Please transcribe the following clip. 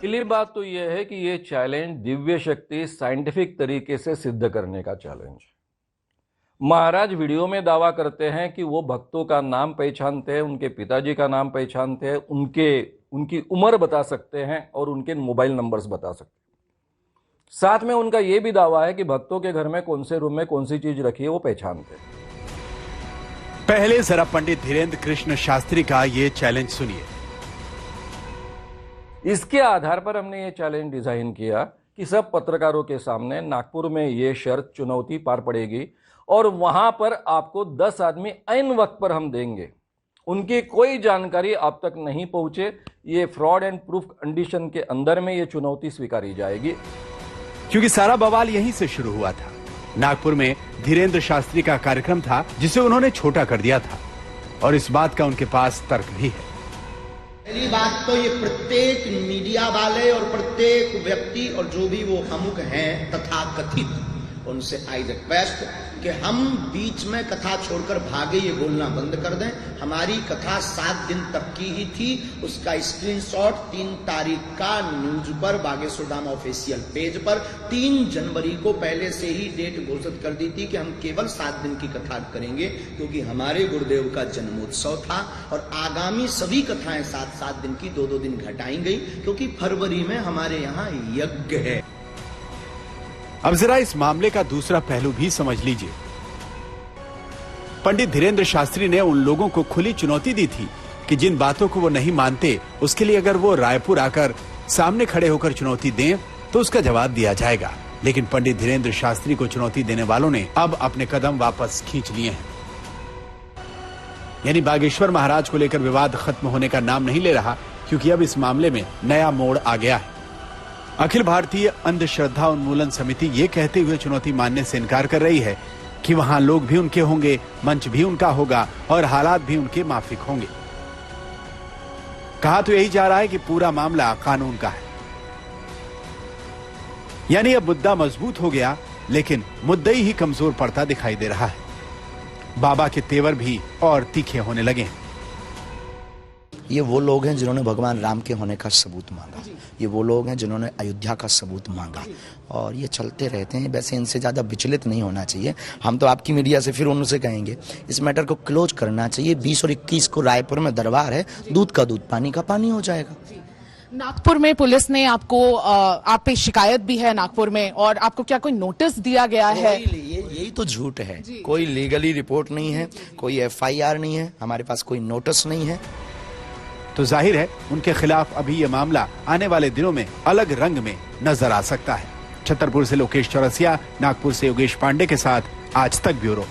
Clear बात तो यह है कि ये चैलेंज दिव्य शक्ति साइंटिफिक तरीके से सिद्ध करने का चैलेंज। महाराज वीडियो में दावा करते हैं कि वो भक्तों का नाम पहचानते हैं, उनके पिताजी का नाम पहचानते हैं, उनकी उम्र बता सकते हैं और उनके मोबाइल नंबर्स बता सकते हैं। साथ में उनका यह भी दावा है कि भक्तों के घर में कौन से रूम में कौन सी चीज रखी है वो पहचानते हैं। पहले जरा पंडित धीरेन्द्र कृष्ण शास्त्री का ये चैलेंज सुनिए। इसके आधार पर हमने ये चैलेंज डिजाइन किया कि सब पत्रकारों के सामने नागपुर में ये शर्त चुनौती पार पड़ेगी और वहां पर आपको 10 आदमी ऐन वक्त पर हम देंगे, उनकी कोई जानकारी आप तक नहीं पहुंचे। ये फ्रॉड एंड प्रूफ कंडीशन के अंदर में ये चुनौती स्वीकारी जाएगी। क्योंकि सारा बवाल यहीं से शुरू हुआ था। नागपुर में धीरेन्द्र शास्त्री का कार्यक्रम था जिसे उन्होंने छोटा कर दिया था और इस बात का उनके पास तर्क भी है। पहली बात तो ये प्रत्येक मीडिया वाले और प्रत्येक व्यक्ति और जो भी वो प्रमुख हैं तथाकथित, उनसे आई रिक्वेस्ट कि हम बीच में कथा छोड़कर भागे ये बोलना बंद कर दें। हमारी कथा 7 दिन तक की ही थी, उसका स्क्रीनशॉट 3 तारीख का न्यूज पर बागेश्वर धाम ऑफिशियल पेज पर 3 जनवरी को पहले से ही डेट घोषित कर दी थी कि हम केवल 7 दिन की कथा करेंगे, क्योंकि हमारे गुरुदेव का जन्मोत्सव था और आगामी सभी कथाएं 7-7 दिन की 2-2 दिन घटाई गई, क्योंकि फरवरी में हमारे यहाँ यज्ञ है। अब जरा इस मामले का दूसरा पहलू भी समझ लीजिए। पंडित धीरेन्द्र शास्त्री ने उन लोगों को खुली चुनौती दी थी कि जिन बातों को वो नहीं मानते उसके लिए अगर वो रायपुर आकर सामने खड़े होकर चुनौती दें तो उसका जवाब दिया जाएगा। लेकिन पंडित धीरेन्द्र शास्त्री को चुनौती देने वालों ने अब अपने कदम वापस खींच लिए हैं। यानी बागेश्वर महाराज को लेकर विवाद खत्म होने का नाम नहीं ले रहा, क्योंकि अब इस मामले में नया मोड़ आ गया है। अखिल भारतीय अंधश्रद्धा उन्मूलन समिति ये कहते हुए चुनौती मानने से इनकार कर रही है कि वहां लोग भी उनके होंगे, मंच भी उनका होगा और हालात भी उनके माफिक होंगे। कहा तो यही जा रहा है कि पूरा मामला कानून का है। यानी अब मुद्दा मजबूत हो गया, लेकिन मुद्दई ही कमजोर पड़ता दिखाई दे रहा है। बाबा के तेवर भी और तीखे होने लगे हैं। ये वो लोग हैं जिन्होंने भगवान राम के होने का सबूत मांगा, ये वो लोग हैं जिन्होंने अयोध्या का सबूत मांगा, और ये चलते रहते हैं। वैसे इनसे ज़्यादा विचलित नहीं होना चाहिए। हम तो आपकी मीडिया से फिर उनसे कहेंगे इस मैटर को क्लोज करना चाहिए। 20 और 21 को रायपुर में दरबार है, दूध का दूध पानी का पानी हो जाएगा। नागपुर में पुलिस ने आपको आप पे शिकायत भी है नागपुर में, और आपको क्या कोई नोटिस दिया गया है? यही तो झूठ है। कोई लीगली रिपोर्ट नहीं है, कोई FIR नहीं है, हमारे पास कोई नोटिस नहीं है। तो जाहिर है उनके खिलाफ अभी ये मामला आने वाले दिनों में अलग रंग में नजर आ सकता है। छतरपुर से लोकेश चौरसिया, नागपुर से योगेश पांडे के साथ आज तक ब्यूरो।